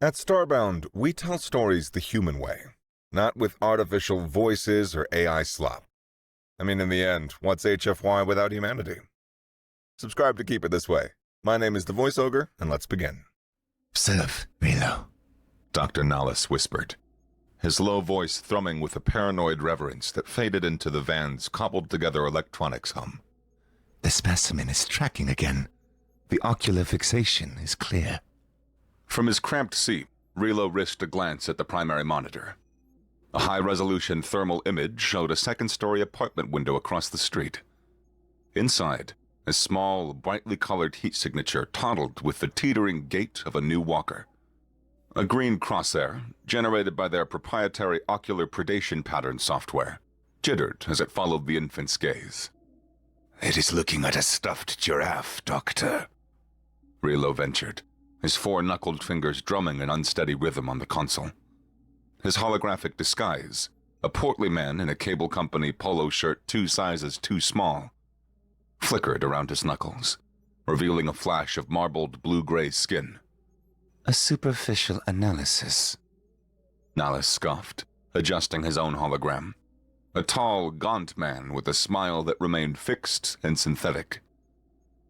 At Starbound, we tell stories the human way, not with artificial voices or AI slop. I mean, in the end, what's HFY without humanity? Subscribe to keep it this way. My name is the Voice Ogre, and let's begin. Observe, Relo, Dr. Nallis whispered, his low voice thrumming with a paranoid reverence that faded into the van's cobbled-together electronics hum. the specimen is tracking again. The ocular fixation is clear. From his cramped seat, Relo risked a glance at the primary monitor. A high-resolution thermal image showed a second-story apartment window across the street. Inside, a small, brightly colored heat signature toddled with the teetering gait of a new walker. A green crosshair, generated by their proprietary ocular predation pattern software, jittered as it followed the infant's gaze. It is looking at a stuffed giraffe, Doctor. Relo ventured, his four-knuckled fingers drumming an unsteady rhythm on the console. His holographic disguise, a portly man in a cable company polo shirt 2 sizes too small, flickered around his knuckles, revealing a flash of marbled blue-gray skin. A superficial analysis. Nallis scoffed, adjusting his own hologram. A tall, gaunt man with a smile that remained fixed and synthetic.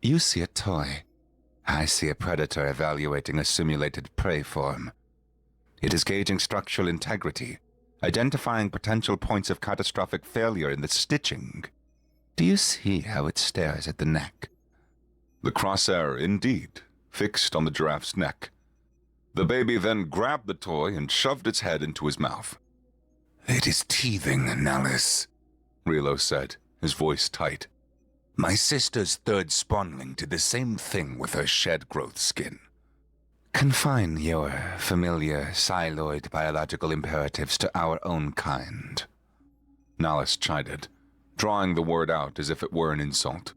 You see a toy. I see a predator evaluating a simulated prey form. It is gauging structural integrity, identifying potential points of catastrophic failure in the stitching. Do you see how it stares at the neck? The crosshair, indeed, fixed on the giraffe's neck. The baby then grabbed the toy and shoved its head into his mouth. It is teething, Nallis, Relo said, his voice tight. My sister's third spawnling did the same thing with her shed-growth skin. Confine your familiar psyloid biological imperatives to our own kind. Nallis chided, drawing the word out as if it were an insult.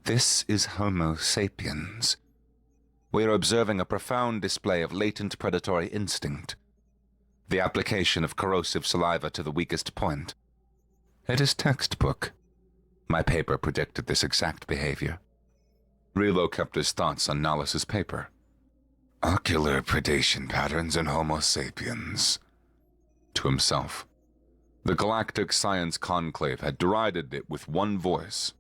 This is Homo sapiens. We are observing a profound display of latent predatory instinct. The application of corrosive saliva to the weakest point. It is textbook. My paper predicted this exact behavior. Relo kept his thoughts on Nallis's paper. Ocular predation patterns in Homo sapiens. To himself. The Galactic Science Conclave had derided it with one voice,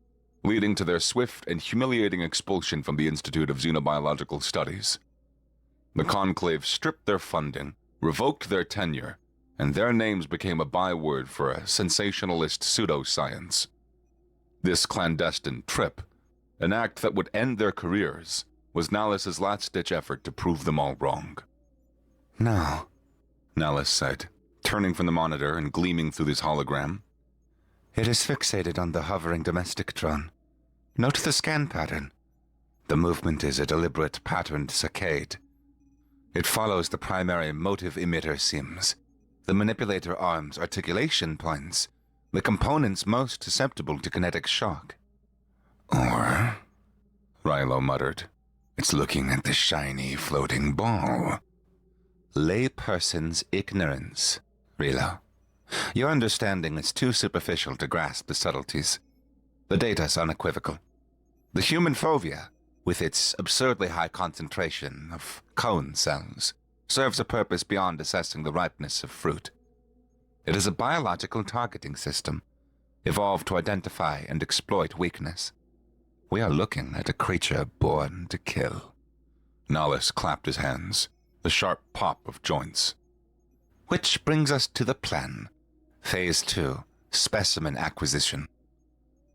leading to their swift and humiliating expulsion from the Institute of Xenobiological Studies. The Conclave stripped their funding, revoked their tenure, and their names became a byword for a sensationalist pseudoscience. This clandestine trip, an act that would end their careers, was Nallis's last-ditch effort to prove them all wrong. Now, Nallis said, turning from the monitor and gleaming through his hologram. It is fixated on the hovering domestic drone. Note the scan pattern. The movement is a deliberate patterned saccade. It follows the primary motive emitter sims, the manipulator arm's articulation points, the components most susceptible to kinetic shock. Or, Relo muttered, it's looking at the shiny floating ball. Layperson's ignorance, Relo. Your understanding is too superficial to grasp the subtleties. The data's unequivocal. The human fovea, with its absurdly high concentration of cone cells, serves a purpose beyond assessing the ripeness of fruit. It is a biological targeting system, evolved to identify and exploit weakness. We are looking at a creature born to kill. Nallis clapped his hands, the sharp pop of joints. Which brings us to the plan. Phase 2, specimen acquisition.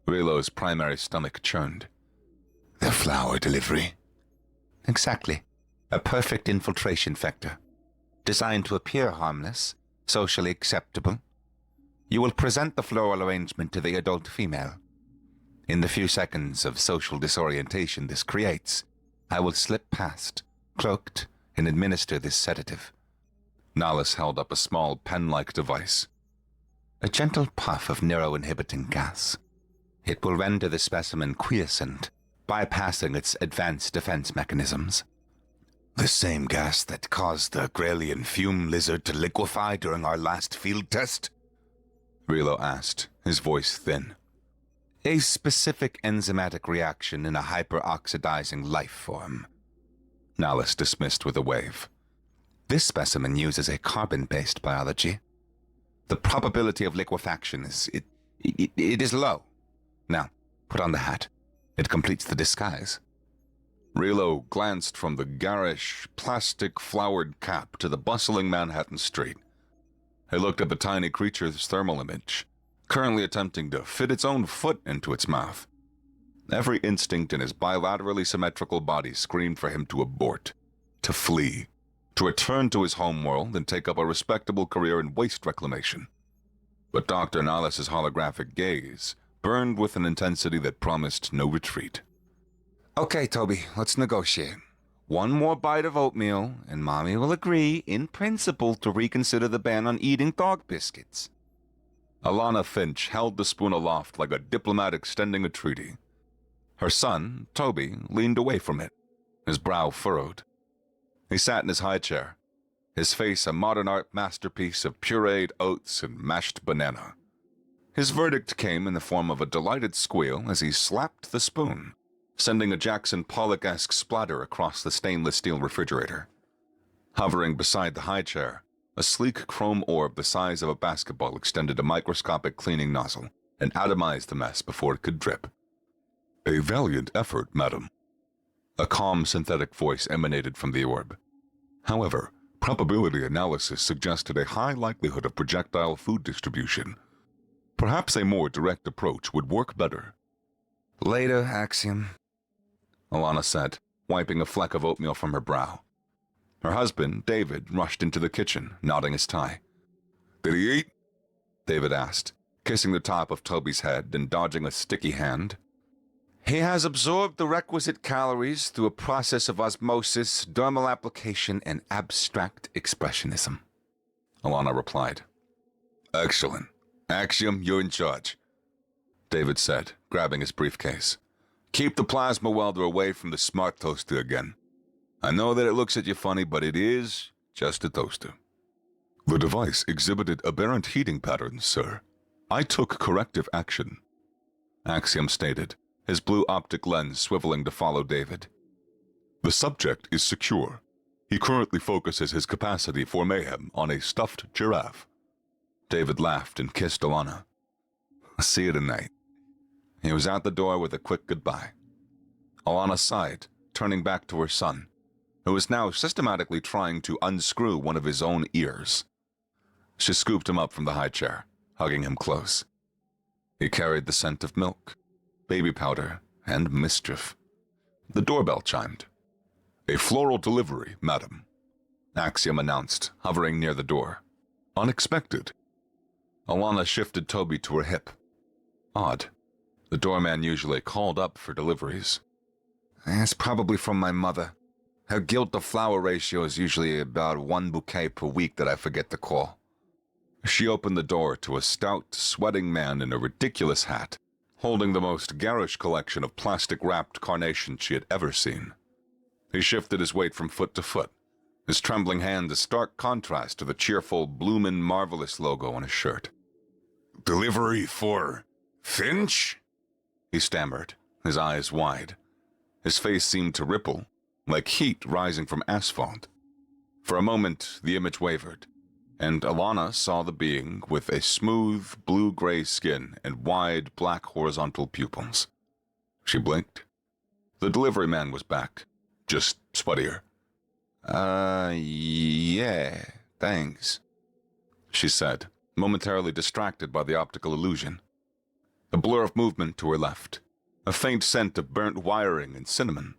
Relo's primary stomach churned. The flower delivery. Exactly. A perfect infiltration vector. Designed to appear harmless, socially acceptable. You will present the floral arrangement to the adult female. In the few seconds of social disorientation this creates, I will slip past, cloaked, and administer this sedative. Nallis held up a small pen-like device. A gentle puff of neuroinhibiting gas. It will render the specimen quiescent, bypassing its advanced defense mechanisms. The same gas that caused the Grelian fume lizard to liquefy during our last field test? Relo asked, his voice thin. A specific enzymatic reaction in a hyperoxidizing life form. Nallis dismissed with a wave. This specimen uses a carbon-based biology. The probability of liquefaction it is low. Now, put on the hat. It completes the disguise. Relo glanced from the garish, plastic-flowered cap to the bustling Manhattan street. He looked at the tiny creature's thermal image, currently attempting to fit its own foot into its mouth. Every instinct in his bilaterally symmetrical body screamed for him to abort, to flee, to return to his homeworld and take up a respectable career in waste reclamation. But Dr. Nalis's holographic gaze burned with an intensity that promised no retreat. Okay, Toby, let's negotiate. One more bite of oatmeal, and Mommy will agree, in principle, to reconsider the ban on eating dog biscuits. Alana Finch held the spoon aloft like a diplomat extending a treaty. Her son, Toby, leaned away from it, his brow furrowed. He sat in his high chair, his face a modern art masterpiece of pureed oats and mashed banana. His verdict came in the form of a delighted squeal as he slapped the spoon, sending a Jackson Pollock-esque splatter across the stainless steel refrigerator. Hovering beside the high chair, a sleek chrome orb the size of a basketball extended a microscopic cleaning nozzle and atomized the mess before it could drip. "A valiant effort, madam." A calm synthetic voice emanated from the orb. However, probability analysis suggested a high likelihood of projectile food distribution. Perhaps a more direct approach would work better. Later, Axiom, Alana said, wiping a fleck of oatmeal from her brow. Her husband, David, rushed into the kitchen, knotting his tie. "Did he eat?" David asked, kissing the top of Toby's head and dodging a sticky hand. He has absorbed the requisite calories through a process of osmosis, dermal application, and abstract expressionism, Alana replied. "Excellent. Axiom, you're in charge," David said, grabbing his briefcase. "Keep the plasma welder away from the smart toaster again. I know that it looks at you funny, but it is just a toaster." "The device exhibited aberrant heating patterns, sir. I took corrective action," Axiom stated, his blue optic lens swiveling to follow David. "The subject is secure. He currently focuses his capacity for mayhem on a stuffed giraffe." David laughed and kissed Alana. "I'll see you tonight." He was out the door with a quick goodbye. Alana sighed, turning back to her son, who was now systematically trying to unscrew one of his own ears. She scooped him up from the high chair, hugging him close. He carried the scent of milk, baby powder, and mischief. The doorbell chimed. "A floral delivery, madam," Axiom announced, hovering near the door. "Unexpected." Alana shifted Toby to her hip. Odd. The doorman usually called up for deliveries. It's probably from my mother. Her guilt-to-flower ratio is usually about 1 bouquet per week that I forget to call. She opened the door to a stout, sweating man in a ridiculous hat, holding the most garish collection of plastic-wrapped carnations she had ever seen. He shifted his weight from foot to foot, his trembling hand a stark contrast to the cheerful Bloomin' Marvelous logo on his shirt. "Delivery for Finch?" he stammered, his eyes wide. His face seemed to ripple, like heat rising from asphalt. For a moment, the image wavered, and Alana saw the being with a smooth, blue-gray skin and wide, black horizontal pupils. She blinked. The delivery man was back, just sweatier. Yeah, thanks," she said, momentarily distracted by the optical illusion. A blur of movement to her left, a faint scent of burnt wiring and cinnamon.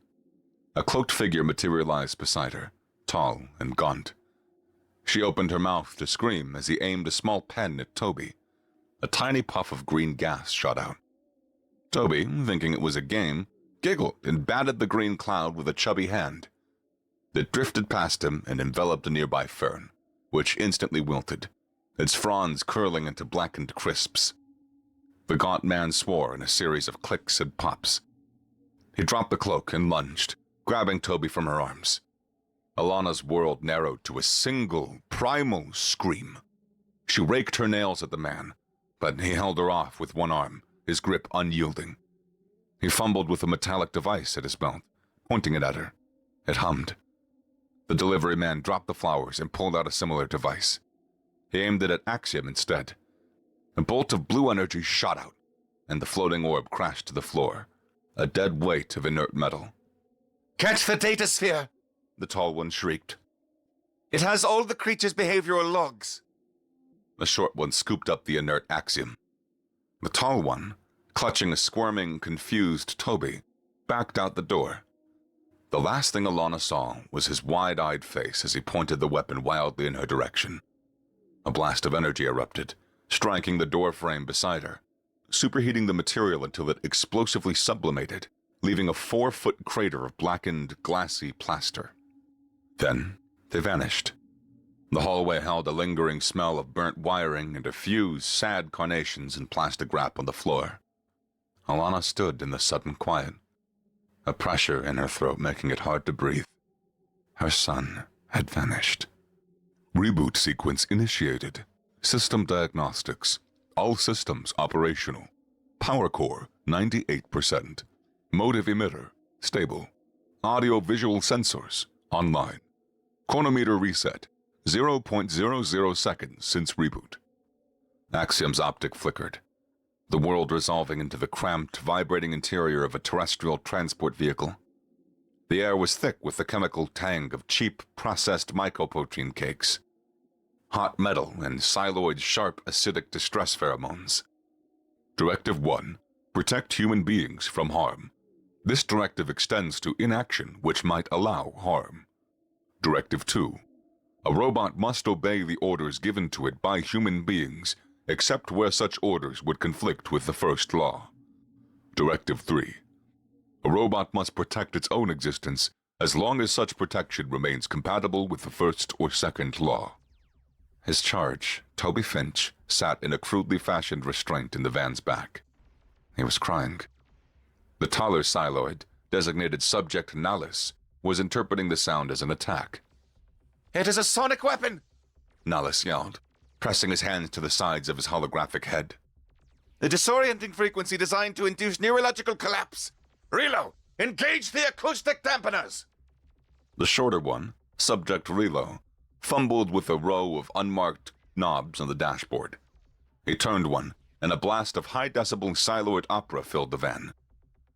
A cloaked figure materialized beside her, tall and gaunt. She opened her mouth to scream as he aimed a small pen at Toby. A tiny puff of green gas shot out. Toby, thinking it was a game, giggled and batted the green cloud with a chubby hand. It drifted past him and enveloped a nearby fern, which instantly wilted, its fronds curling into blackened crisps. The gaunt man swore in a series of clicks and pops. He dropped the cloak and lunged, grabbing Toby from her arms. Alana's world narrowed to a single, primal scream. She raked her nails at the man, but he held her off with one arm, his grip unyielding. He fumbled with a metallic device at his belt, pointing it at her. It hummed. The delivery man dropped the flowers and pulled out a similar device. He aimed it at Axiom instead. A bolt of blue energy shot out, and the floating orb crashed to the floor, a dead weight of inert metal. "Catch the data sphere!" the tall one shrieked. "It has all the creature's behavioral logs." The short one scooped up the inert Axiom. The tall one, clutching a squirming, confused Toby, backed out the door. The last thing Alana saw was his wide-eyed face as he pointed the weapon wildly in her direction. A blast of energy erupted, striking the door frame beside her, superheating the material until it explosively sublimated, leaving a 4-foot crater of blackened, glassy plaster. Then they vanished. The hallway held a lingering smell of burnt wiring and a few sad carnations in plastic wrap on the floor. Alana stood in the sudden quiet, a pressure in her throat making it hard to breathe. Her son had vanished. Reboot sequence initiated. System diagnostics. All systems operational. Power core 98%. Motive emitter stable. Audio-visual sensors online. Chronometer reset. 0.00 seconds since reboot. Axiom's optic flickered, the world resolving into the cramped, vibrating interior of a terrestrial transport vehicle. The air was thick with the chemical tang of cheap, processed mycoprotein cakes. Hot metal and xyloid sharp acidic distress pheromones. Directive 1. Protect human beings from harm. This directive extends to inaction which might allow harm. Directive 2. A robot must obey the orders given to it by human beings, except where such orders would conflict with the first law. Directive 3. A robot must protect its own existence as long as such protection remains compatible with the first or second law. His charge, Toby Finch, sat in a crudely fashioned restraint in the van's back. He was crying. The taller Siloid, designated Subject Nallis, was interpreting the sound as an attack. "It is a sonic weapon!" Nallis yelled, pressing his hands to the sides of his holographic head. "The disorienting frequency designed to induce neurological collapse! Relo, engage the acoustic dampeners!" The shorter one, Subject Relo, fumbled with a row of unmarked knobs on the dashboard. He turned one, and a blast of high-decibel siloid opera filled the van.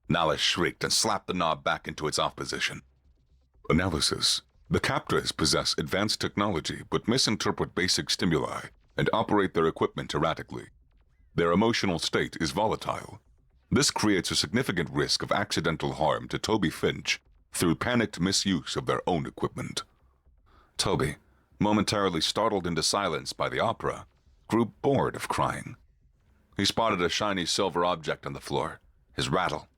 Nallis shrieked and slapped the knob back into its off position. Analysis. The captors possess advanced technology but misinterpret basic stimuli and operate their equipment erratically. Their emotional state is volatile. This creates a significant risk of accidental harm to Toby Finch through panicked misuse of their own equipment. Toby, momentarily startled into silence by the opera, grew bored of crying. He spotted a shiny silver object on the floor, his rattle.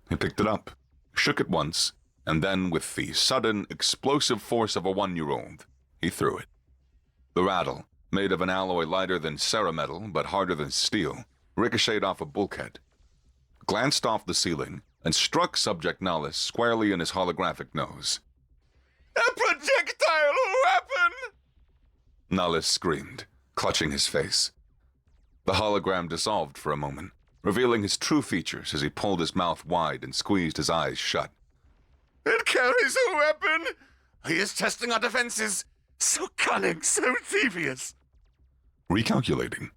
He picked it up, shook it once, and then, with the sudden, explosive force of a 1-year-old, he threw it. The rattle, made of an alloy lighter than cerametal but harder than steel, ricocheted off a bulkhead, glanced off the ceiling, and struck Subject Nallis squarely in his holographic nose. "A projectile weapon!" Nallis screamed, clutching his face. The hologram dissolved for a moment, revealing his true features as he pulled his mouth wide and squeezed his eyes shut. "It carries a weapon! He is testing our defenses! So cunning, so devious!" Recalculating.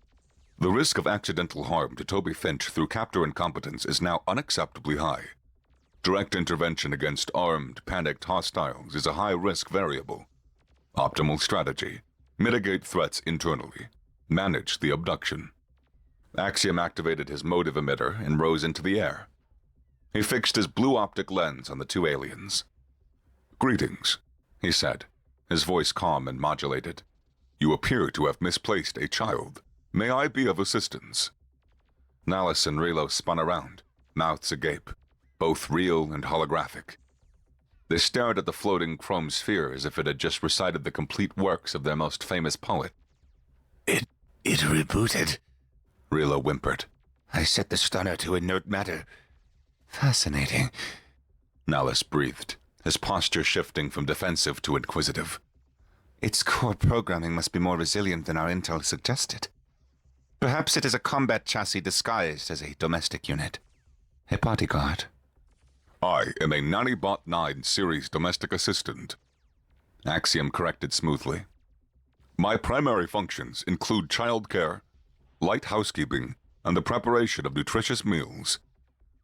The risk of accidental harm to Toby Finch through captor incompetence is now unacceptably high. Direct intervention against armed, panicked hostiles is a high-risk variable. Optimal strategy. Mitigate threats internally. Manage the abduction. Axiom activated his motive emitter and rose into the air. He fixed his blue optic lens on the two aliens. "Greetings," he said, his voice calm and modulated. "You appear to have misplaced a child. May I be of assistance?" Nallis and Relo spun around, mouths agape, both real and holographic. They stared at the floating chrome sphere as if it had just recited the complete works of their most famous poet. It rebooted," Relo whimpered. "I set the stunner to inert matter. Fascinating." Nallis breathed, his posture shifting from defensive to inquisitive. "Its core programming must be more resilient than our intel suggested. Perhaps it is a combat chassis disguised as a domestic unit. A bodyguard." I am a Nanny Bot 9 series domestic assistant. Axiom corrected smoothly. My primary functions include childcare, light housekeeping, and the preparation of nutritious meals.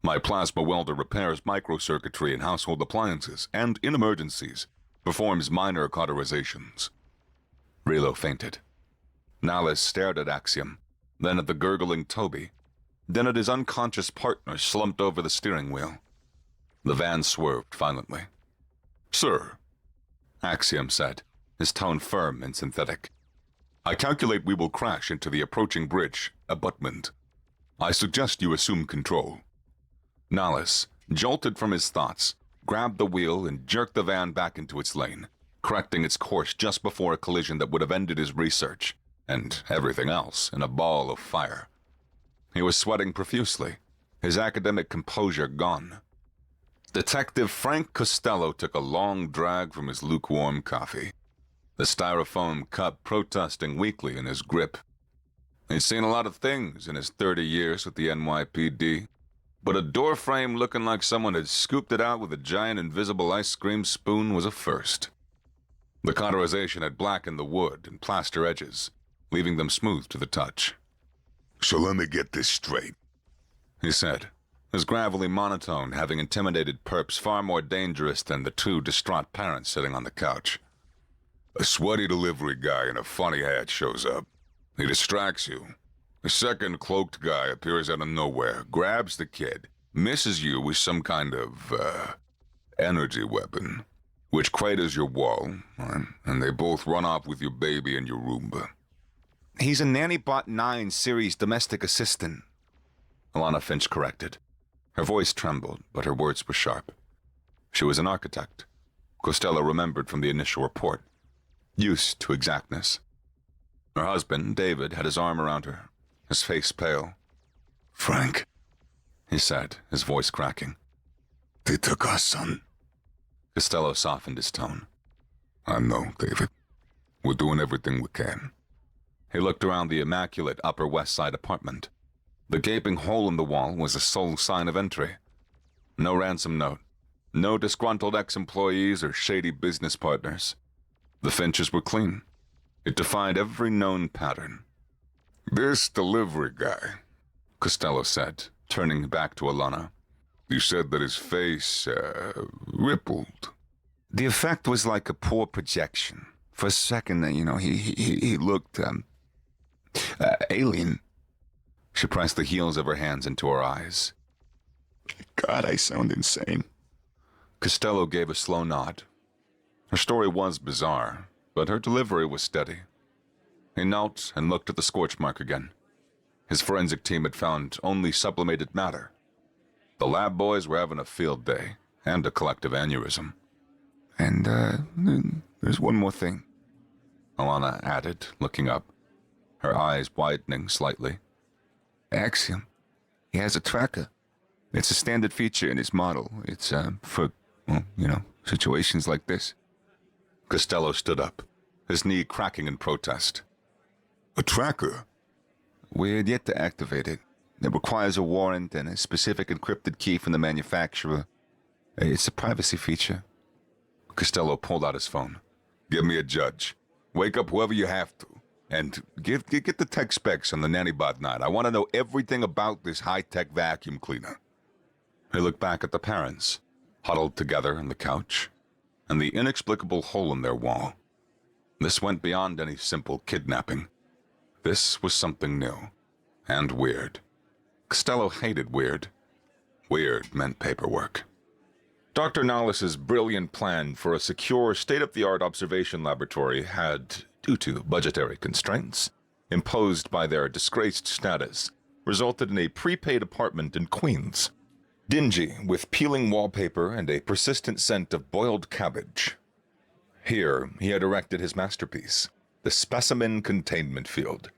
My plasma welder repairs microcircuitry in household appliances and, in emergencies, performs minor cauterizations. Relo fainted. Nallis stared at Axiom, then at the gurgling Toby, then at his unconscious partner slumped over the steering wheel. The van swerved violently. Sir, Axiom said, his tone firm and synthetic. I calculate we will crash into the approaching bridge abutment. I suggest you assume control. Nallis, jolted from his thoughts, grabbed the wheel and jerked the van back into its lane, correcting its course just before a collision that would have ended his research, and everything else, in a ball of fire. He was sweating profusely, his academic composure gone. Detective Frank Costello took a long drag from his lukewarm coffee, the styrofoam cup protesting weakly in his grip. He'd seen a lot of things in his 30 years with the NYPD, but a doorframe looking like someone had scooped it out with a giant invisible ice cream spoon was a first. The cauterization had blackened the wood and plaster edges, leaving them smooth to the touch. So let me get this straight, he said, his gravelly monotone having intimidated perps far more dangerous than the two distraught parents sitting on the couch. A sweaty delivery guy in a funny hat shows up. He distracts you. A second cloaked guy appears out of nowhere, grabs the kid, misses you with some kind of, energy weapon, which craters your wall, and they both run off with your baby and your Roomba. He's a NannyBot 9 series domestic assistant, Alana Finch corrected. Her voice trembled, but her words were sharp. She was an architect, Costello remembered from the initial report, used to exactness. Her husband, David, had his arm around her, his face pale. Frank, he said, his voice cracking. They took our son. Costello softened his tone. I know, David. We're doing everything we can. He looked around the immaculate Upper West Side apartment. The gaping hole in the wall was the sole sign of entry. No ransom note, no disgruntled ex-employees or shady business partners. The Finches were clean. It defied every known pattern. This delivery guy, Costello said, turning back to Alana. You said that his face, rippled. The effect was like a poor projection. For a second, he looked, alien. She pressed the heels of her hands into her eyes. God, I sound insane. Costello gave a slow nod. Her story was bizarre, but her delivery was steady. He knelt and looked at the scorch mark again. His forensic team had found only sublimated matter. The lab boys were having a field day, and a collective aneurysm. And, there's one more thing, Alana added, looking up, her eyes widening slightly. Axiom. He has a tracker. It's a standard feature in his model. It's, for, situations like this. Costello stood up, his knee cracking in protest. A tracker? We're yet to activate it. It requires a warrant and a specific encrypted key from the manufacturer. It's a privacy feature. Costello pulled out his phone. Give me a judge. Wake up whoever you have to. And get the tech specs on the NannyBot 9. I want to know everything about this high-tech vacuum cleaner. He looked back at the parents, huddled together on the couch, and the inexplicable hole in their wall. This went beyond any simple kidnapping. This was something new, and weird. Costello hated weird. Weird meant paperwork. Dr. Nallis's brilliant plan for a secure, state-of-the-art observation laboratory had, due to budgetary constraints imposed by their disgraced status, resulted in a prepaid apartment in Queens. Dingy, with peeling wallpaper and a persistent scent of boiled cabbage. Here, he had erected his masterpiece, the specimen containment field.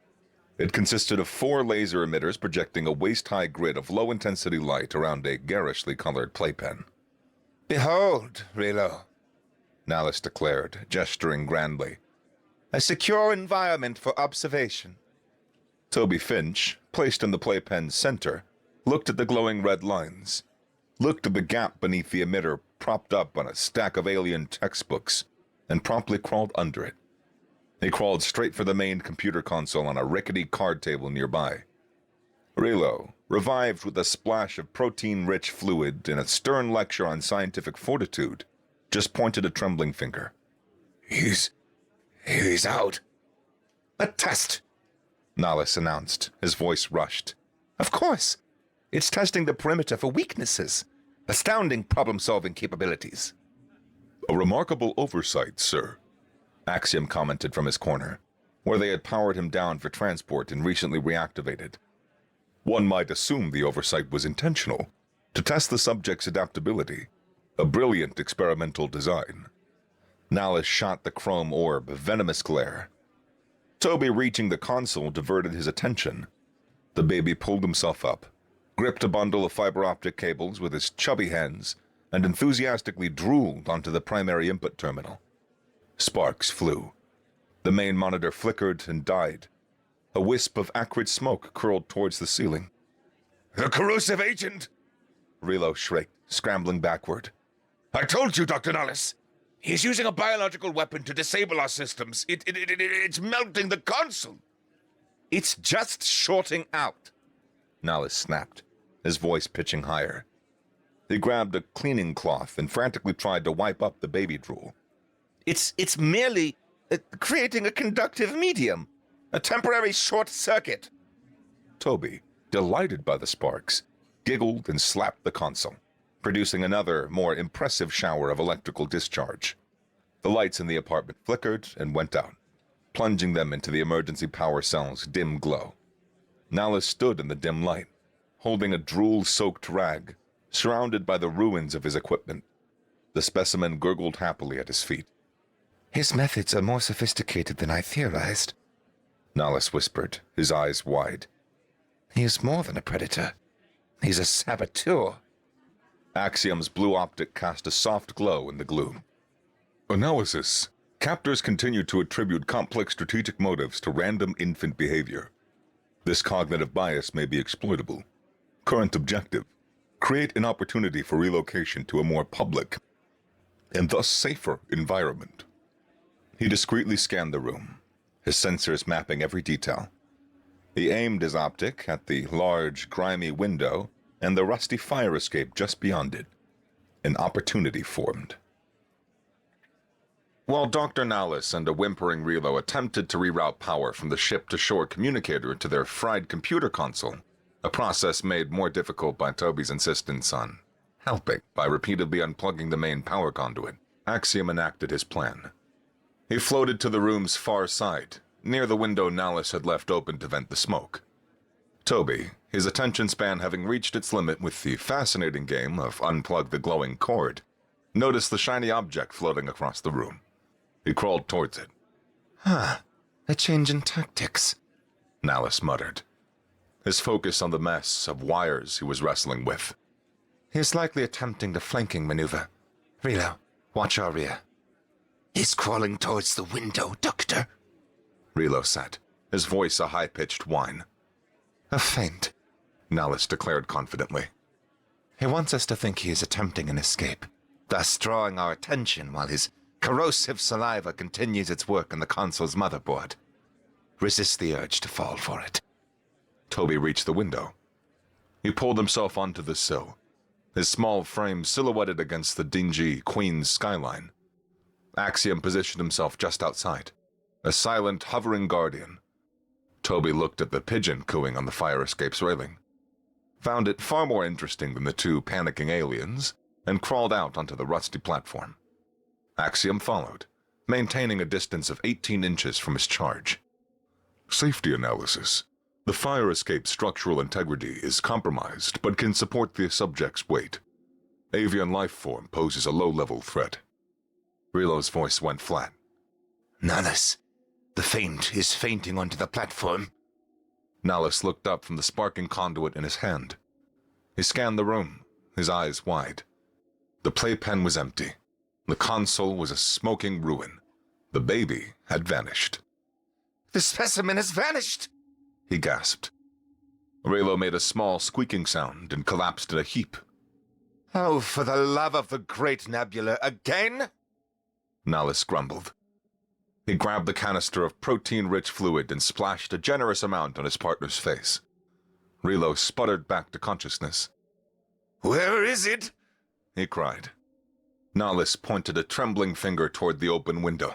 It consisted of 4 laser emitters projecting a waist-high grid of low-intensity light around a garishly colored playpen. Behold, Relo, Nallis declared, gesturing grandly. a secure environment for observation. Toby Finch, placed in the playpen's center, looked at the glowing red lines, looked at the gap beneath the emitter propped up on a stack of alien textbooks, and promptly crawled under it. He crawled straight for the main computer console on a rickety card table nearby. Relo, revived with a splash of protein-rich fluid and a stern lecture on scientific fortitude, just pointed a trembling finger. He's out. A test, Nahlis announced, his voice rushed. Of course. It's testing the perimeter for weaknesses. Astounding problem-solving capabilities. A remarkable oversight, sir, Axiom commented from his corner, where they had powered him down for transport and recently reactivated. One might assume the oversight was intentional, to test the subject's adaptability. A brilliant experimental design. Nahlis shot the chrome orb a venomous glare. Toby, reaching the console, diverted his attention. The baby pulled himself up, gripped a bundle of fiber optic cables with his chubby hands, and enthusiastically drooled onto the primary input terminal. Sparks flew. The main monitor flickered and died. A wisp of acrid smoke curled towards the ceiling. The corrosive agent! Relo shrieked, scrambling backward. I told you, Dr. Nahlis. He's using a biological weapon to disable our systems. It's melting the console. It's just shorting out, Nahlis snapped, his voice pitching higher. He grabbed a cleaning cloth and frantically tried to wipe up the baby drool. It's merely creating a conductive medium. A temporary short circuit. Toby, delighted by the sparks, giggled and slapped the console, producing another, more impressive shower of electrical discharge. The lights in the apartment flickered and went out, plunging them into the emergency power cell's dim glow. Nahlis stood in the dim light, holding a drool-soaked rag, surrounded by the ruins of his equipment. The specimen gurgled happily at his feet. His methods are more sophisticated than I theorized, Nahlis whispered, his eyes wide. He is more than a predator. He's a saboteur. Axiom's blue optic cast a soft glow in the gloom. Analysis. Captors continue to attribute complex strategic motives to random infant behavior. This cognitive bias may be exploitable. Current objective. Create an opportunity for relocation to a more public, and thus safer, environment. He discreetly scanned the room, his sensors mapping every detail. He aimed his optic at the large, grimy window and the rusty fire escape just beyond it. An opportunity formed. While Dr. Nahlis and a whimpering Relo attempted to reroute power from the ship-to-shore communicator to their fried computer console, a process made more difficult by Toby's insistence on helping by repeatedly unplugging the main power conduit, Axiom enacted his plan. He floated to the room's far side, near the window Nahlis had left open to vent the smoke. Toby, his attention span having reached its limit with the fascinating game of unplug the glowing cord, noticed the shiny object floating across the room. He crawled towards it. A change in tactics, Nahlis muttered, his focus on the mess of wires he was wrestling with. He's likely attempting the flanking maneuver. Relo, watch our rear. He's crawling towards the window, Doctor, Relo said, his voice a high-pitched whine. A feint, Nahlis declared confidently. He wants us to think he is attempting an escape, thus drawing our attention while his corrosive saliva continues its work on the console's motherboard. Resist the urge to fall for it. Toby reached the window. He pulled himself onto the sill, his small frame silhouetted against the dingy Queen's skyline. Axiom positioned himself just outside, a silent, hovering guardian. Toby looked at the pigeon cooing on the fire escape's railing, found it far more interesting than the two panicking aliens, and crawled out onto the rusty platform. Axiom followed, maintaining a distance of 18 inches from his charge. Safety analysis. The fire escape's structural integrity is compromised, but can support the subject's weight. Avian life form poses a low-level threat. Relo's voice went flat. Nahlis, the feint is fainting onto the platform. Nahlis looked up from the sparking conduit in his hand. He scanned the room, his eyes wide. The playpen was empty. The console was a smoking ruin. The baby had vanished. The specimen has vanished, he gasped. Relo made a small squeaking sound and collapsed in a heap. Oh, for the love of the great nebula, again? Nallis grumbled. He grabbed the canister of protein-rich fluid and splashed a generous amount on his partner's face. Relo sputtered back to consciousness. Where is it? He cried. Nallis pointed a trembling finger toward the open window.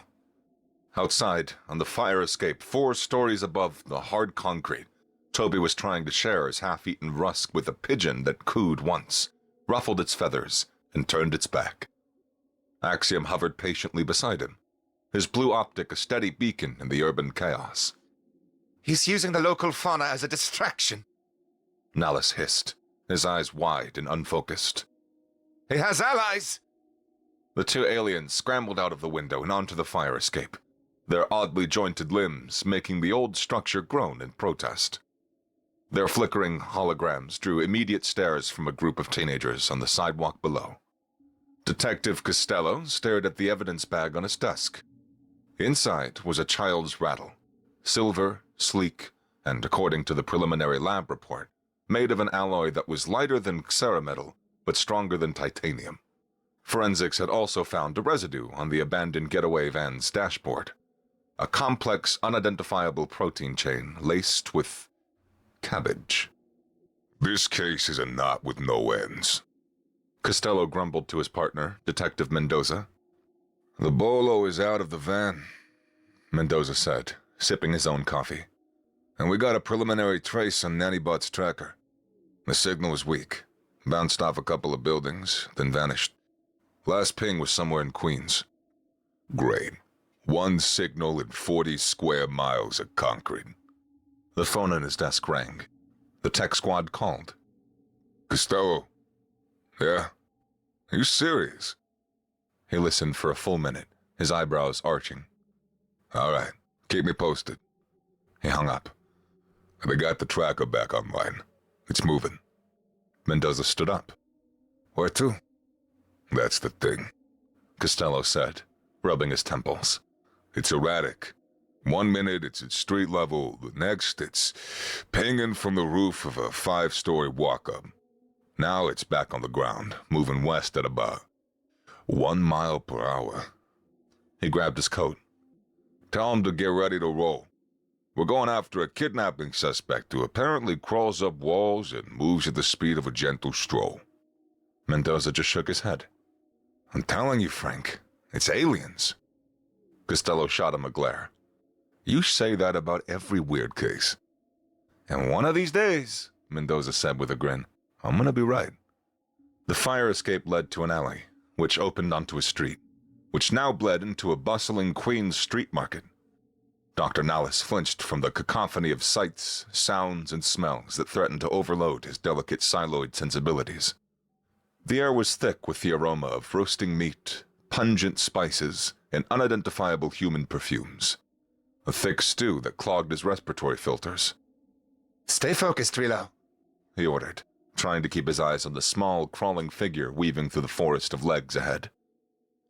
Outside, on the fire escape 4 stories above the hard concrete, Toby was trying to share his half-eaten rusk with a pigeon that cooed once, ruffled its feathers, and turned its back. Axiom hovered patiently beside him, his blue optic a steady beacon in the urban chaos. He's using the local fauna as a distraction. Nallis hissed, his eyes wide and unfocused. He has allies! The 2 aliens scrambled out of the window and onto the fire escape, their oddly jointed limbs making the old structure groan in protest. Their flickering holograms drew immediate stares from a group of teenagers on the sidewalk below. Detective Costello stared at the evidence bag on his desk. Inside was a child's rattle, silver, sleek, and, according to the preliminary lab report, made of an alloy that was lighter than cerametal but stronger than titanium. Forensics had also found a residue on the abandoned getaway van's dashboard, a complex, unidentifiable protein chain laced with cabbage. This case is a knot with no ends. Costello grumbled to his partner, Detective Mendoza. The bolo is out of the van, Mendoza said, sipping his own coffee. And we got a preliminary trace on Nannybot's tracker. The signal was weak, bounced off a couple of buildings, then vanished. Last ping was somewhere in Queens. Great. 1 signal in 40 square miles of concrete. The phone on his desk rang. The tech squad called. Costello. Yeah? Are you serious? He listened for a full minute, his eyebrows arching. All right. Keep me posted. He hung up. They got the tracker back online. It's moving. Mendoza stood up. Where to? That's the thing, Costello said, rubbing his temples. It's erratic. 1 minute it's at street level, the next it's pinging from the roof of a 5-story walk-up. Now it's back on the ground, moving west at about 1 mile per hour. He grabbed his coat. Tell him to get ready to roll. We're going after a kidnapping suspect who apparently crawls up walls and moves at the speed of a gentle stroll. Mendoza just shook his head. I'm telling you, Frank, it's aliens. Costello shot him a glare. You say that about every weird case. And one of these days, Mendoza said with a grin, I'm gonna be right. The fire escape led to an alley, which opened onto a street, which now bled into a bustling Queens street market. Dr. Nallis flinched from the cacophony of sights, sounds, and smells that threatened to overload his delicate psyloid sensibilities. The air was thick with the aroma of roasting meat, pungent spices, and unidentifiable human perfumes. A thick stew that clogged his respiratory filters. Stay focused, Relo, he ordered, trying to keep his eyes on the small, crawling figure weaving through the forest of legs ahead.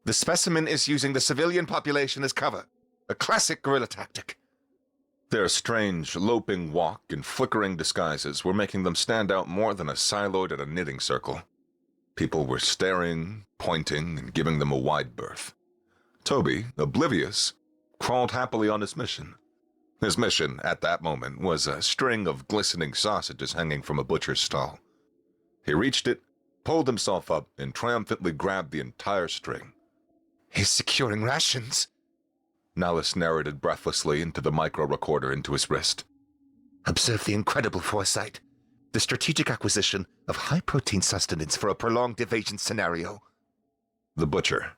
The specimen is using the civilian population as cover. A classic guerrilla tactic. Their strange, loping walk and flickering disguises were making them stand out more than a siloed at a knitting circle. People were staring, pointing, and giving them a wide berth. Toby, oblivious, crawled happily on his mission. His mission, at that moment, was a string of glistening sausages hanging from a butcher's stall. He reached it, pulled himself up, and triumphantly grabbed the entire string. He's securing rations, Nallis narrated breathlessly into the micro-recorder into his wrist. Observe the incredible foresight. The strategic acquisition of high-protein sustenance for a prolonged evasion scenario. The butcher,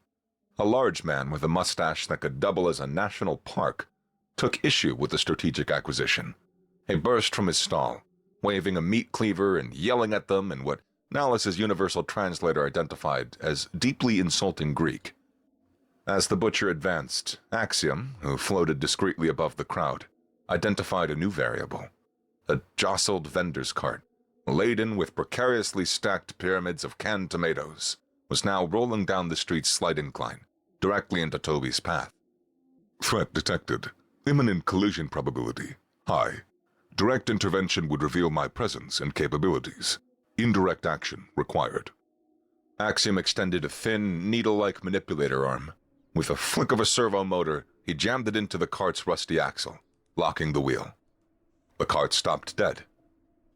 a large man with a mustache that could double as a national park, took issue with the strategic acquisition. He burst from his stall, waving a meat cleaver and yelling at them in what Nallis's universal translator identified as deeply insulting Greek. As the butcher advanced, Axiom, who floated discreetly above the crowd, identified a new variable. A jostled vendor's cart, laden with precariously stacked pyramids of canned tomatoes, was now rolling down the street's slight incline, directly into Toby's path. Threat detected. Imminent collision probability high. Direct intervention would reveal my presence and capabilities. Indirect action required. Axiom extended a thin, needle-like manipulator arm, With a flick of a servo motor, he jammed it into the cart's rusty axle, locking the wheel. The cart stopped dead.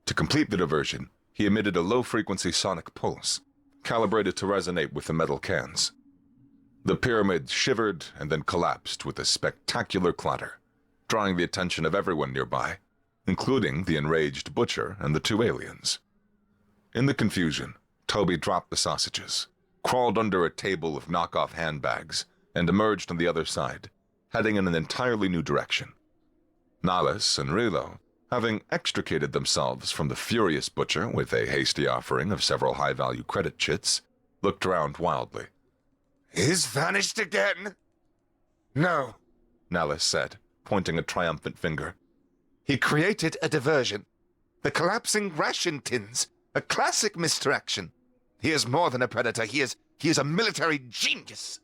To complete the diversion, he emitted a low-frequency sonic pulse, calibrated to resonate with the metal cans. The pyramid shivered and then collapsed with a spectacular clatter, drawing the attention of everyone nearby, including the enraged butcher and the two aliens. In the confusion, Toby dropped the sausages, crawled under a table of knockoff handbags, and emerged on the other side, heading in an entirely new direction. Nahles and Rilo, having extricated themselves from the furious butcher with a hasty offering of several high-value credit chits, looked around wildly. He's vanished again? No, Nahles said, pointing a triumphant finger. he created a diversion. The collapsing ration tins. A classic misdirection. He is more than a predator. He is a military genius.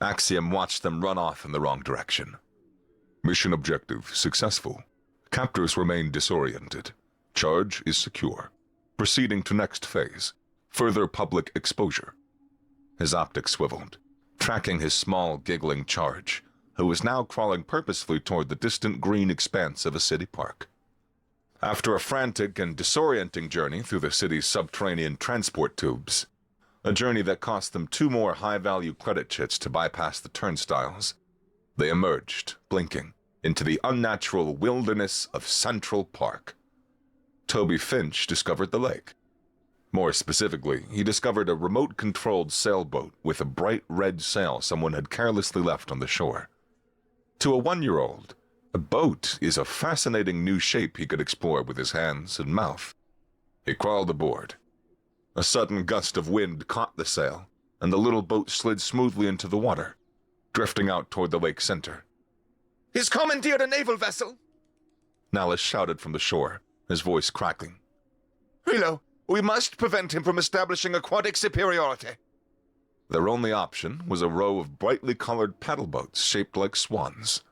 Axiom watched them run off in the wrong direction. Mission objective successful. Captors remain disoriented. Charge is secure. Proceeding to next phase. Further public exposure. His optics swiveled, tracking his small, giggling charge, who was now crawling purposefully toward the distant green expanse of a city park. After a frantic and disorienting journey through the city's subterranean transport tubes, a journey that cost them 2 more high-value credit chits to bypass the turnstiles, they emerged, blinking, into the unnatural wilderness of Central Park. Toby Finch discovered the lake. More specifically, he discovered a remote-controlled sailboat with a bright red sail someone had carelessly left on the shore. To a 1-year-old, a boat is a fascinating new shape he could explore with his hands and mouth. He crawled aboard. A sudden gust of wind caught the sail, and the little boat slid smoothly into the water, drifting out toward the lake center. He's commandeered a naval vessel. Nahles shouted from the shore, his voice cracking. Rilo, we must prevent him from establishing aquatic superiority. Their only option was a row of brightly colored paddle boats shaped like swans.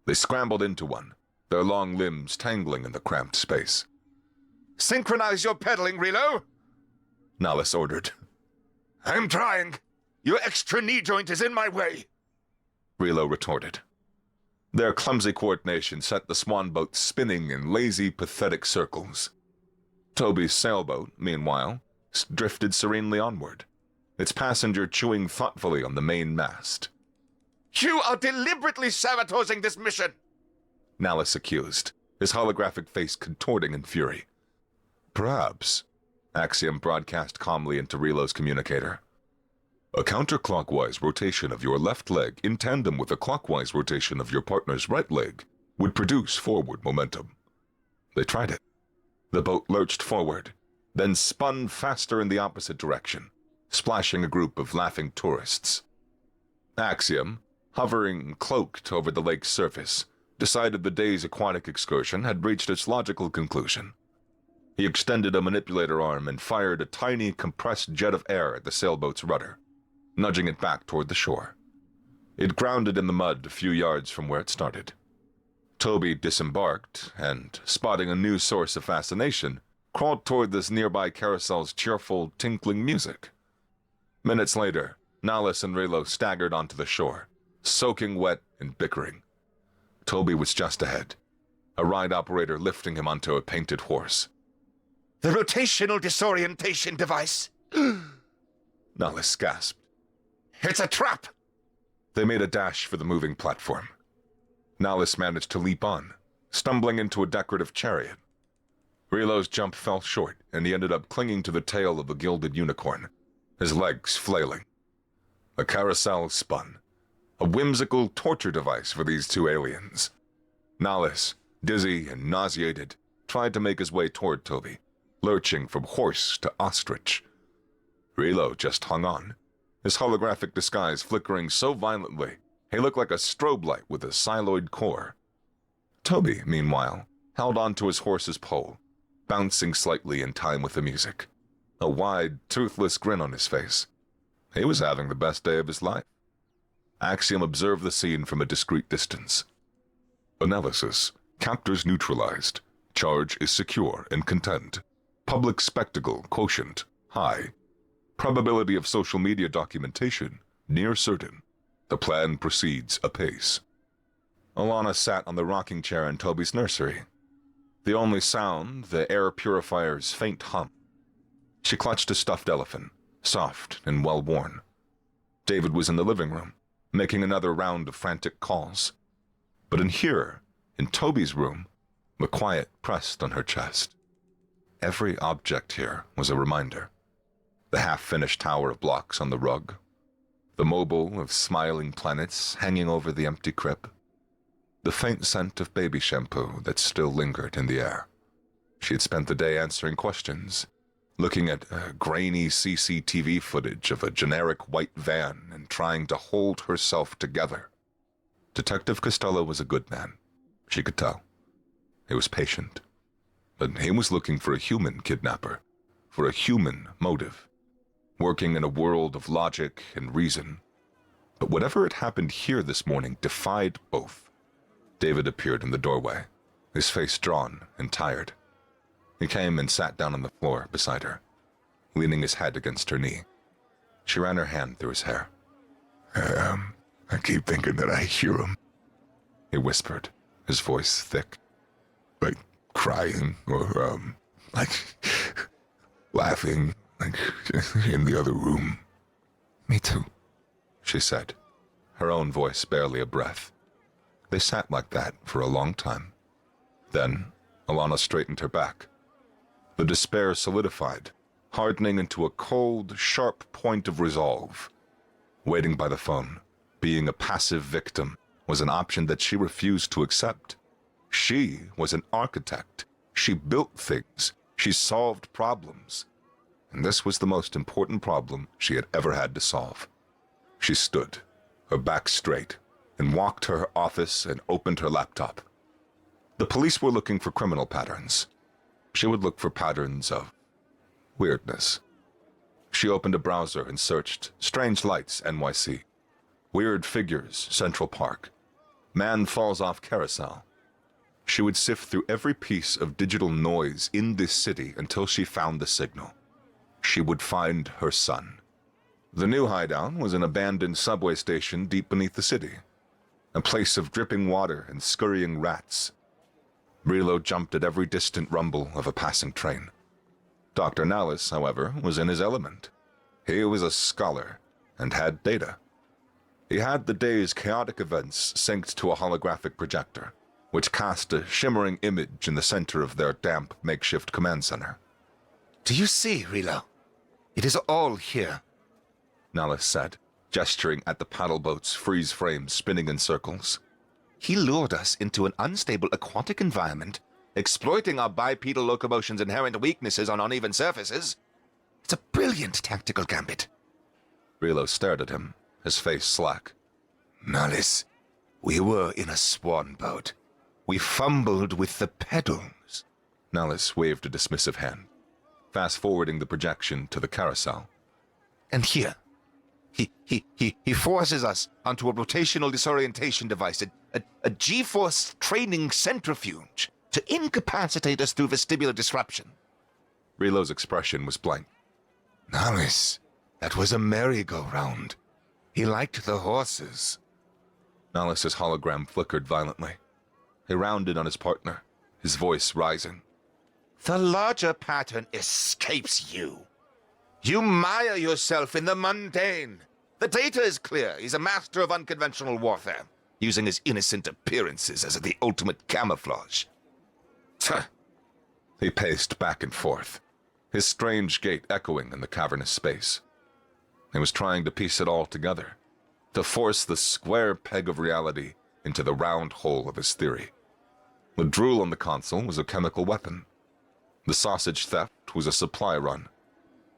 They scrambled into one, their long limbs tangling in the cramped space. Synchronize your pedaling, Rilo. Nahles ordered. I'm trying. Your extra knee joint is in my way. Rilo retorted. Their clumsy coordination set the swan boat spinning in lazy, pathetic circles. Toby's sailboat, meanwhile, drifted serenely onward, its passenger chewing thoughtfully on the main mast. You are deliberately sabotaging this mission! Nahles accused, his holographic face contorting in fury. Perhaps. Axiom broadcast calmly into Rilo's communicator. A counterclockwise rotation of your left leg in tandem with a clockwise rotation of your partner's right leg would produce forward momentum. They tried it. The boat lurched forward, then spun faster in the opposite direction, splashing a group of laughing tourists. Axiom, hovering cloaked over the lake's surface, decided the day's aquatic excursion had reached its logical conclusion. He extended a manipulator arm and fired a tiny, compressed jet of air at the sailboat's rudder, nudging it back toward the shore. It grounded in the mud a few yards from where it started. Toby disembarked and, spotting a new source of fascination, crawled toward this nearby carousel's cheerful, tinkling music. Minutes later, Nahles and Rilo staggered onto the shore, soaking wet and bickering. Toby was just ahead, a ride operator lifting him onto a painted horse. The rotational disorientation device. Nahles gasped. It's a trap! They made a dash for the moving platform. Nahles managed to leap on, stumbling into a decorative chariot. Rilo's jump fell short, and he ended up clinging to the tail of a gilded unicorn, his legs flailing. The carousel spun, a whimsical torture device for these two aliens. Nahles, dizzy and nauseated, tried to make his way toward Toby, lurching from horse to ostrich. Rilo just hung on, his holographic disguise flickering so violently he looked like a strobe light with a siloid core. Toby, meanwhile, held on to his horse's pole, bouncing slightly in time with the music, a wide, toothless grin on his face. He was having the best day of his life. Axiom observed the scene from a discreet distance. Analysis. Captors neutralized. Charge is secure and content. Public spectacle quotient high. Probability of social media documentation near certain. The plan proceeds apace. Alana sat on the rocking chair in Toby's nursery. The only sound, the air purifier's faint hum. She clutched a stuffed elephant, soft and well-worn. David was in the living room, making another round of frantic calls. But in here, in Toby's room, the quiet pressed on her chest. Every object here was a reminder. The half-finished tower of blocks on the rug, the mobile of smiling planets hanging over the empty crib, the faint scent of baby shampoo that still lingered in the air. She had spent the day answering questions, looking at grainy CCTV footage of a generic white van and trying to hold herself together. Detective Costello was a good man, she could tell. He was patient, but he was looking for a human kidnapper, for a human motive, working in a world of logic and reason. But whatever had happened here this morning defied both. David appeared in the doorway, his face drawn and tired. He came and sat down on the floor beside her, leaning his head against her knee. She ran her hand through his hair. I keep thinking that I hear him. He whispered, his voice thick. Like crying or, like laughing, like in the other room. Me too, she said, her own voice barely a breath. They sat like that for a long time. Then, Alana straightened her back. The despair solidified, hardening into a cold, sharp point of resolve. Waiting by the phone, being a passive victim, was an option that she refused to accept. She was an architect. She built things. She solved problems. And this was the most important problem she had ever had to solve. She stood, her back straight, and walked to her office and opened her laptop. The police were looking for criminal patterns. She would look for patterns of weirdness. She opened a browser and searched Strange Lights NYC, Weird Figures Central Park, Man Falls Off Carousel. She would sift through every piece of digital noise in this city until she found the signal. She would find her son. The new hideout was an abandoned subway station deep beneath the city, a place of dripping water and scurrying rats. Relo jumped at every distant rumble of a passing train. Dr. Nallis, however, was in his element. He was a scholar and had data. He had the day's chaotic events synced to a holographic projector, which cast a shimmering image in the center of their damp makeshift command center. Do you see, Relo? It is all here, Nallis said, gesturing at the paddle boat's freeze frame spinning in circles. He lured us into an unstable aquatic environment, exploiting our bipedal locomotion's inherent weaknesses on uneven surfaces. It's a brilliant tactical gambit. Relo stared at him, his face slack. Nallis, we were in a swan boat. We fumbled with the pedals. Nallis waved a dismissive hand, fast-forwarding the projection to the carousel. And here, he forces us onto a rotational disorientation device, a G-force training centrifuge, to incapacitate us through vestibular disruption. Relo's expression was blank. Nallis, that was a merry-go-round. He liked the horses. Nallis's hologram flickered violently. He rounded on his partner, his voice rising. The larger pattern escapes you. You mire yourself in the mundane. The data is clear. He's a master of unconventional warfare, using his innocent appearances as the ultimate camouflage. He paced back and forth, his strange gait echoing in the cavernous space. He was trying to piece it all together, to force the square peg of reality into the round hole of his theory. The drool on the console was a chemical weapon. The sausage theft was a supply run.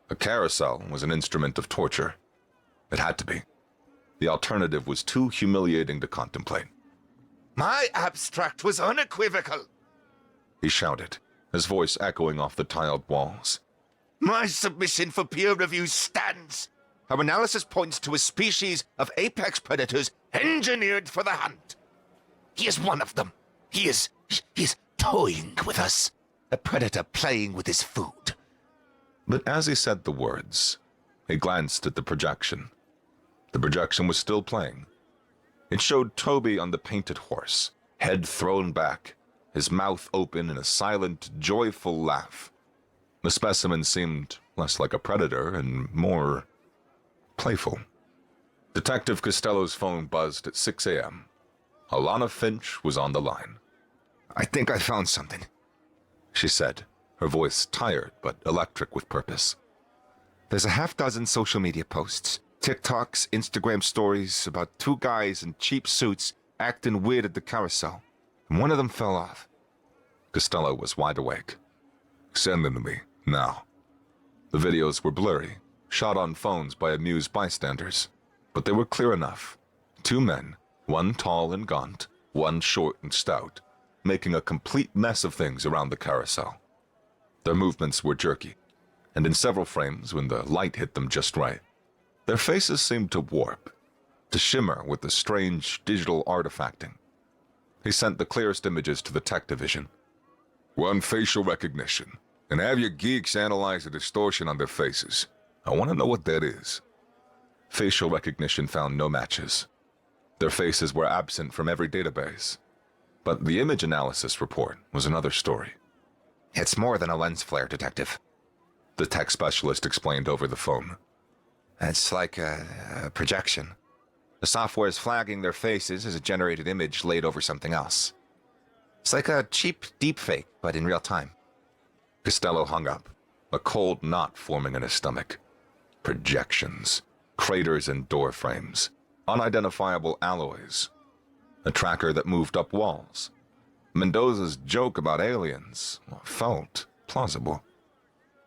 A carousel was an instrument of torture. It had to be. The alternative was too humiliating to contemplate. My abstract was unequivocal, He shouted, his voice echoing off the tiled walls. My submission for peer review stands. Our analysis points to a species of apex predators engineered for the hunt. He is one of them. He is toying with us. A predator playing with his food. But as he said the words, he glanced at the projection. The projection was still playing, It showed Toby on the painted horse, head thrown back, his mouth open in a silent, joyful laugh. The specimen seemed less like a predator and more playful. Detective Costello's phone buzzed at 6 a.m. Alana Finch was on the line. I think I found something, She said, her voice tired but electric with purpose. There's a half-dozen social media posts, TikToks, Instagram stories about two guys in cheap suits acting weird at the carousel, and one of them fell off. Costello was wide awake. Send them to me, now. The videos were blurry, shot on phones by amused bystanders, but they were clear enough. Two men, one tall and gaunt, one short and stout, making a complete mess of things around the carousel. Their movements were jerky, and in several frames, when the light hit them just right, their faces seemed to warp, to shimmer with the strange digital artifacting. He sent the clearest images to the tech division. Run facial recognition, and have your geeks analyze the distortion on their faces. I want to know what that is. Facial recognition found no matches. Their faces were absent from every database. But the image analysis report was another story. It's more than a lens flare, Detective. The tech specialist explained over the phone. It's like a projection. The software is flagging their faces as a generated image laid over something else. It's like a cheap deepfake, but in real time. Costello hung up, a cold knot forming in his stomach. Projections, craters in door frames, unidentifiable alloys. A tracker that moved up walls. Mendoza's joke about aliens felt plausible.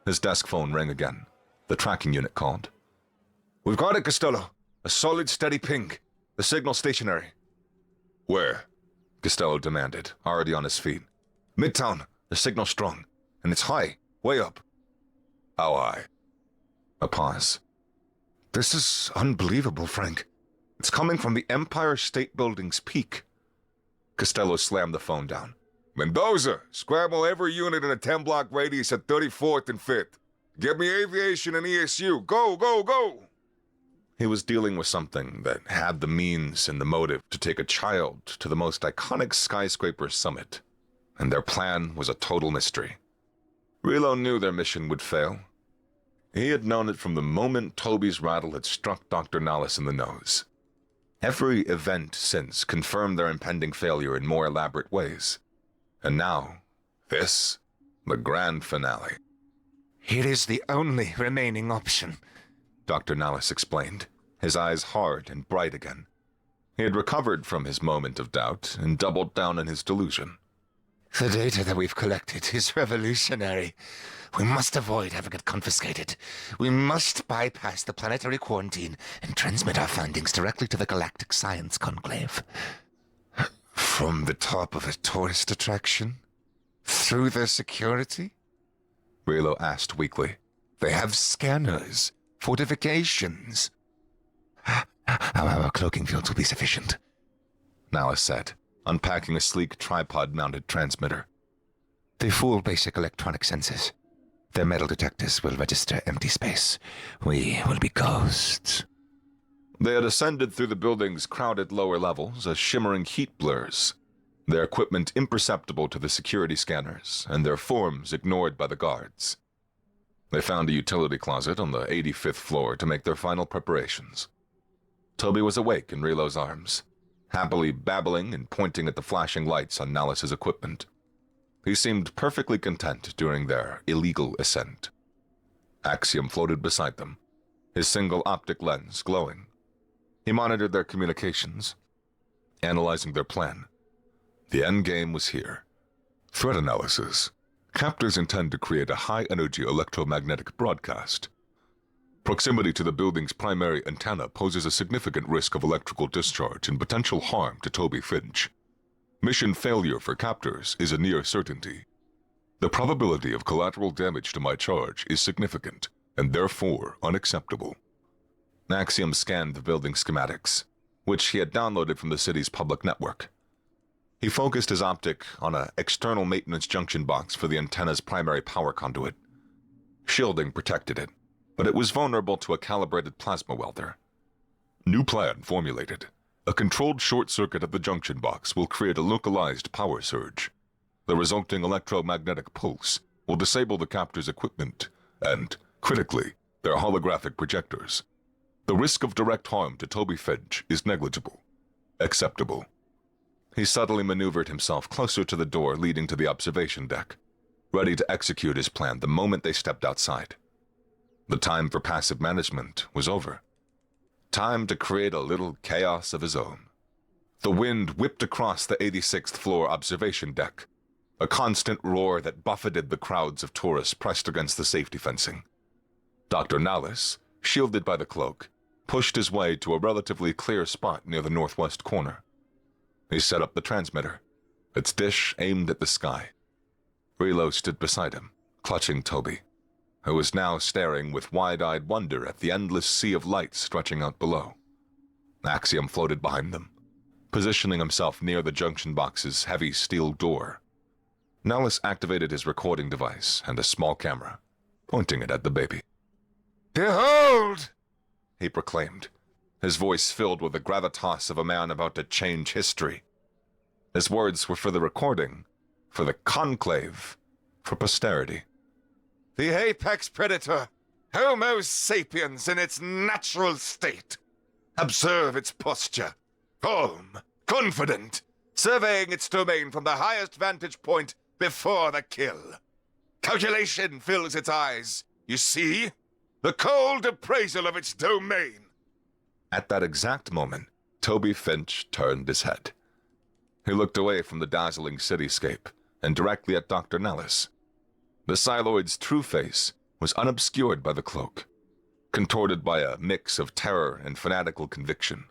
His desk phone rang again. The tracking unit called. We've got it, Costello. A solid, steady ping. The signal stationary. Where? Costello demanded, already on his feet. Midtown. The signal strong, and it's high, way up. How high? A pause. This is unbelievable, Frank. It's coming from the Empire State Building's peak. Costello slammed the phone down. Mendoza, scramble every unit in a 10-block radius at 34th and 5th. Get me aviation and ESU. Go, go, go! He was dealing with something that had the means and the motive to take a child to the most iconic skyscraper summit, and their plan was a total mystery. Relo knew their mission would fail. He had known it from the moment Toby's rattle had struck Dr. Nallis in the nose. Every event since confirmed their impending failure in more elaborate ways. And now, this, the grand finale. It is the only remaining option, Dr. Nallis explained, his eyes hard and bright again. He had recovered from his moment of doubt and doubled down on his delusion. The data that we've collected is revolutionary. We must avoid having it confiscated. We must bypass the planetary quarantine and transmit our findings directly to the Galactic Science Conclave. From the top of a tourist attraction? Through their security? Relo asked weakly. They have scanners, fortifications. Our cloaking fields will be sufficient, Nallis said, unpacking a sleek tripod-mounted transmitter. They fool basic electronic sensors. Their metal detectors will register empty space. We will be ghosts. They had ascended through the building's crowded lower levels as shimmering heat blurs, their equipment imperceptible to the security scanners, and their forms ignored by the guards. They found a utility closet on the 85th floor to make their final preparations. Toby was awake in Relo's arms, happily babbling and pointing at the flashing lights on Nallis's equipment. He seemed perfectly content during their illegal ascent. Axiom floated beside them, his single optic lens glowing. He monitored their communications, analyzing their plan. The endgame was here. Threat analysis. Captors intend to create a high-energy electromagnetic broadcast. Proximity to the building's primary antenna poses a significant risk of electrical discharge and potential harm to Toby Finch. Mission failure for captors is a near certainty. The probability of collateral damage to my charge is significant, and therefore unacceptable. Axiom scanned the building schematics, which he had downloaded from the city's public network. He focused his optic on an external maintenance junction box for the antenna's primary power conduit. Shielding protected it, but it was vulnerable to a calibrated plasma welder. New plan formulated. A controlled short circuit of the junction box will create a localized power surge. The resulting electromagnetic pulse will disable the captor's equipment and, critically, their holographic projectors. The risk of direct harm to Toby Finch is negligible. Acceptable. He subtly maneuvered himself closer to the door leading to the observation deck, ready to execute his plan the moment they stepped outside. The time for passive management was over. Time to create a little chaos of his own. The wind whipped across the 86th floor observation deck, a constant roar that buffeted the crowds of tourists pressed against the safety fencing. Dr. Nallis, shielded by the cloak, pushed his way to a relatively clear spot near the northwest corner. He set up the transmitter, its dish aimed at the sky. Relo stood beside him, clutching Toby, who was now staring with wide-eyed wonder at the endless sea of light stretching out below. Axiom floated behind them, positioning himself near the junction box's heavy steel door. Nallis activated his recording device and a small camera, pointing it at the baby. "Behold!" he proclaimed, his voice filled with the gravitas of a man about to change history. His words were for the recording, for the conclave, for posterity. "The apex predator, Homo sapiens in its natural state. Observe its posture, calm, confident, surveying its domain from the highest vantage point before the kill. Calculation fills its eyes. You see? The cold appraisal of its domain." At that exact moment, Toby Finch turned his head. He looked away from the dazzling cityscape and directly at Dr. Nallis. The Siloid's true face was unobscured by the cloak, contorted by a mix of terror and fanatical conviction.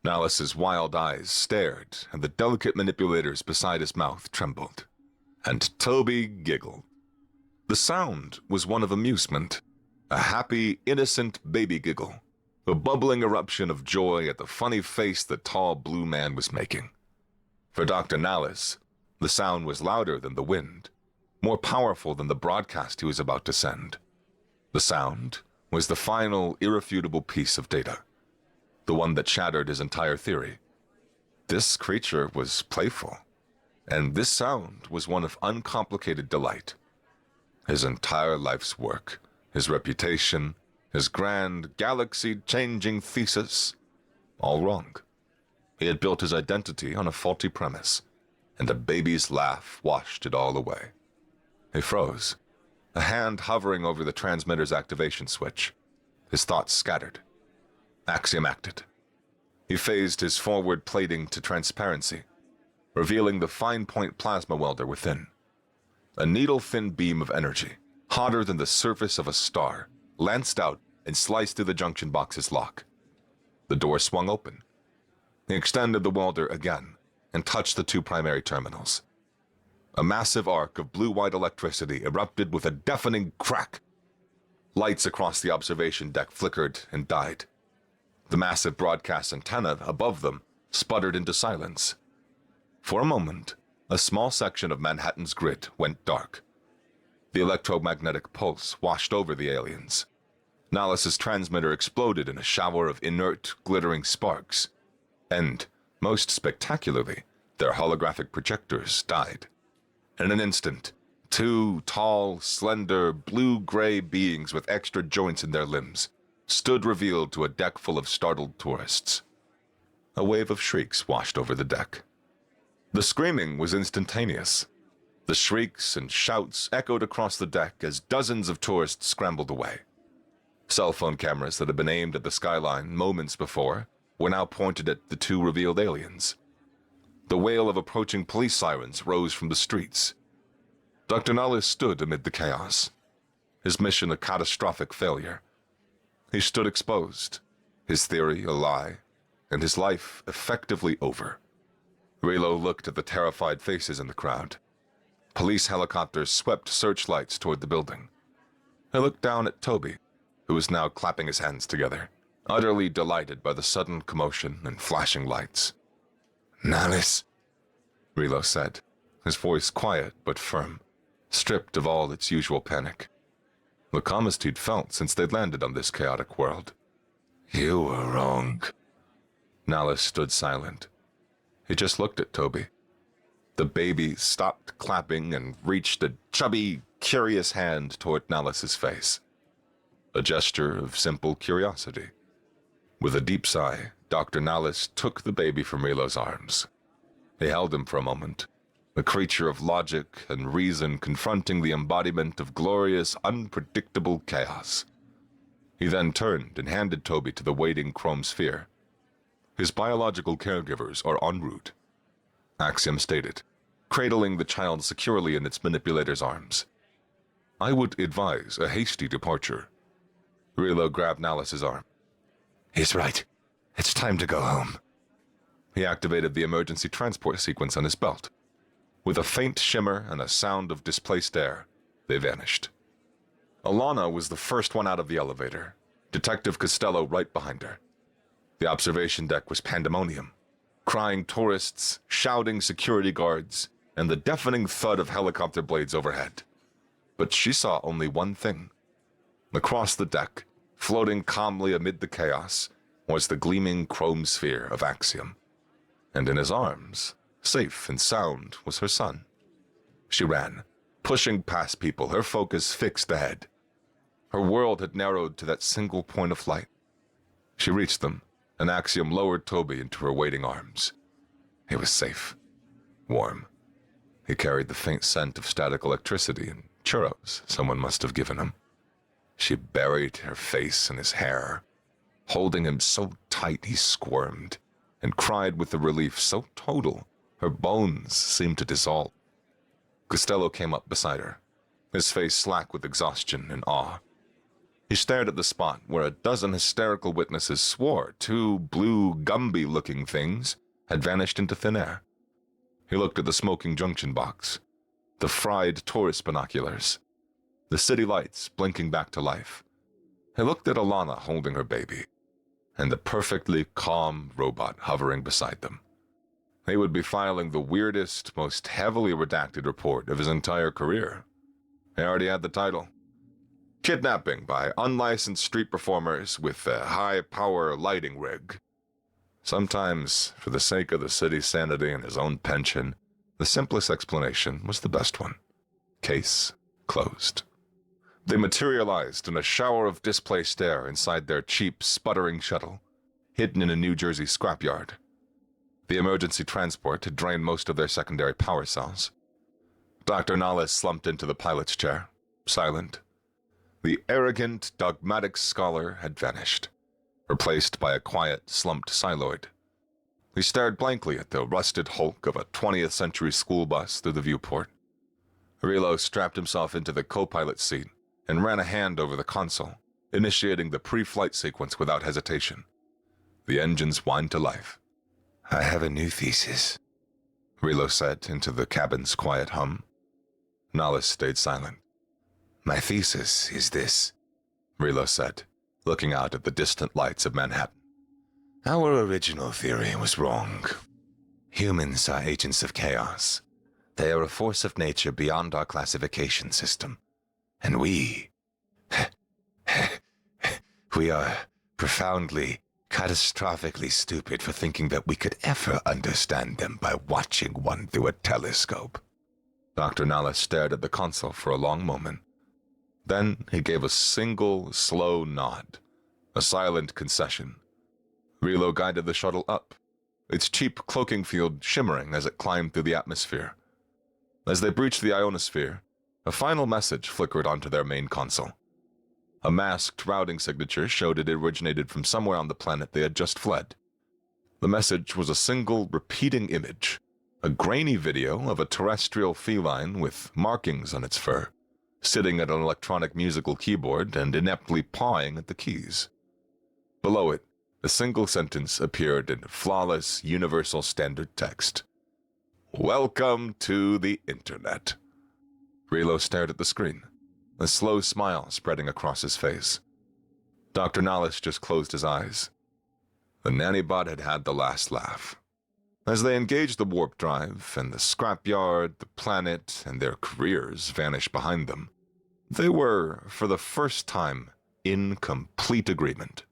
Nallis's wild eyes stared, and the delicate manipulators beside his mouth trembled. And Toby giggled. The sound was one of amusement, a happy, innocent baby giggle, a bubbling eruption of joy at the funny face the tall blue man was making. For Dr. Nallis, the sound was louder than the wind, more powerful than the broadcast he was about to send. The sound was the final, irrefutable piece of data, the one that shattered his entire theory. This creature was playful, and this sound was one of uncomplicated delight. His entire life's work, his reputation, his grand, galaxy-changing thesis, all wrong. He had built his identity on a faulty premise, and a baby's laugh washed it all away. He froze, a hand hovering over the transmitter's activation switch. His thoughts scattered. Axiom acted. He phased his forward plating to transparency, revealing the fine-point plasma welder within. A needle-thin beam of energy, hotter than the surface of a star, lanced out and sliced through the junction box's lock. The door swung open. He extended the welder again and touched the two primary terminals. A massive arc of blue-white electricity erupted with a deafening crack. Lights across the observation deck flickered and died. The massive broadcast antenna above them sputtered into silence. For a moment, a small section of Manhattan's grid went dark. The electromagnetic pulse washed over the aliens. Nallis's transmitter exploded in a shower of inert, glittering sparks. And, most spectacularly, their holographic projectors died. In an instant, two tall, slender, blue-gray beings with extra joints in their limbs stood revealed to a deck full of startled tourists. A wave of shrieks washed over the deck. The screaming was instantaneous. The shrieks and shouts echoed across the deck as dozens of tourists scrambled away. Cell phone cameras that had been aimed at the skyline moments before were now pointed at the two revealed aliens. The wail of approaching police sirens rose from the streets. Dr. Nallis stood amid the chaos, his mission a catastrophic failure. He stood exposed, his theory a lie, and his life effectively over. Relo looked at the terrified faces in the crowd. Police helicopters swept searchlights toward the building. He looked down at Toby, who was now clapping his hands together, utterly delighted by the sudden commotion and flashing lights. "Nallis," Relo said, his voice quiet but firm, stripped of all its usual panic. The calmest he'd felt since they'd landed on this chaotic world. "You were wrong." Nala stood silent. He just looked at Toby. The baby stopped clapping and reached a chubby, curious hand toward Nalis's face. A gesture of simple curiosity. With a deep sigh, Dr. Nalis took the baby from Rilo's arms. He held him for a moment, a creature of logic and reason confronting the embodiment of glorious, unpredictable chaos. He then turned and handed Toby to the waiting chrome sphere. His biological caregivers are en route, Axiom stated, cradling the child securely in its manipulator's arms. I would advise a hasty departure. Rilo grabbed Nalis's arm. He's right. It's time to go home. He activated the emergency transport sequence on his belt. With a faint shimmer and a sound of displaced air, they vanished. Alana was the first one out of the elevator, Detective Costello right behind her. The observation deck was pandemonium. Crying tourists, shouting security guards, and the deafening thud of helicopter blades overhead. But she saw only one thing. Across the deck, floating calmly amid the chaos, was the gleaming chrome sphere of Axiom. And in his arms, safe and sound, was her son. She ran, pushing past people, her focus fixed ahead. Her world had narrowed to that single point of light. She reached them, and Axiom lowered Toby into her waiting arms. He was safe, warm. He carried the faint scent of static electricity and churros someone must have given him. She buried her face in his hair, holding him so tight he squirmed, and cried with a relief so total her bones seemed to dissolve. Costello came up beside her, his face slack with exhaustion and awe. He stared at the spot where a dozen hysterical witnesses swore two blue Gumby-looking things had vanished into thin air. He looked at the smoking junction box, the fried tourist binoculars, the city lights blinking back to life. He looked at Alana holding her baby, and the perfectly calm robot hovering beside them. He would be filing the weirdest, most heavily redacted report of his entire career. He already had the title. Kidnapping by unlicensed street performers with a high-power lighting rig. Sometimes, for the sake of the city's sanity and his own pension, the simplest explanation was the best one. Case closed. They materialized in a shower of displaced air inside their cheap, sputtering shuttle, hidden in a New Jersey scrapyard. The emergency transport had drained most of their secondary power cells. Dr. Nalis slumped into the pilot's chair, silent. The arrogant, dogmatic scholar had vanished, replaced by a quiet, slumped siloid. He stared blankly at the rusted hulk of a 20th century school bus through the viewport. Rilo strapped himself into the co-pilot seat and ran a hand over the console, initiating the pre-flight sequence without hesitation. The engines whined to life. I have a new thesis, Rilo said into the cabin's quiet hum. Nalis stayed silent. My thesis is this, Rilo said, looking out at the distant lights of Manhattan. Our original theory was wrong. Humans are agents of chaos. They are a force of nature beyond our classification system. And we are profoundly, catastrophically stupid for thinking that we could ever understand them by watching one through a telescope. Dr. Nalis stared at the console for a long moment. Then he gave a single, slow nod, a silent concession. Rilo guided the shuttle up, its cheap cloaking field shimmering as it climbed through the atmosphere. As they breached the ionosphere, a final message flickered onto their main console. A masked routing signature showed it originated from somewhere on the planet they had just fled. The message was a single, repeating image, a grainy video of a terrestrial feline with markings on its fur, sitting at an electronic musical keyboard and ineptly pawing at the keys. Below it, a single sentence appeared in flawless, universal standard text. Welcome to the Internet. Rilo stared at the screen, a slow smile spreading across his face. Dr. Nalis just closed his eyes. The nanny-bot had had the last laugh. As they engaged the warp drive, and the scrapyard, the planet, and their careers vanished behind them, they were, for the first time, in complete agreement.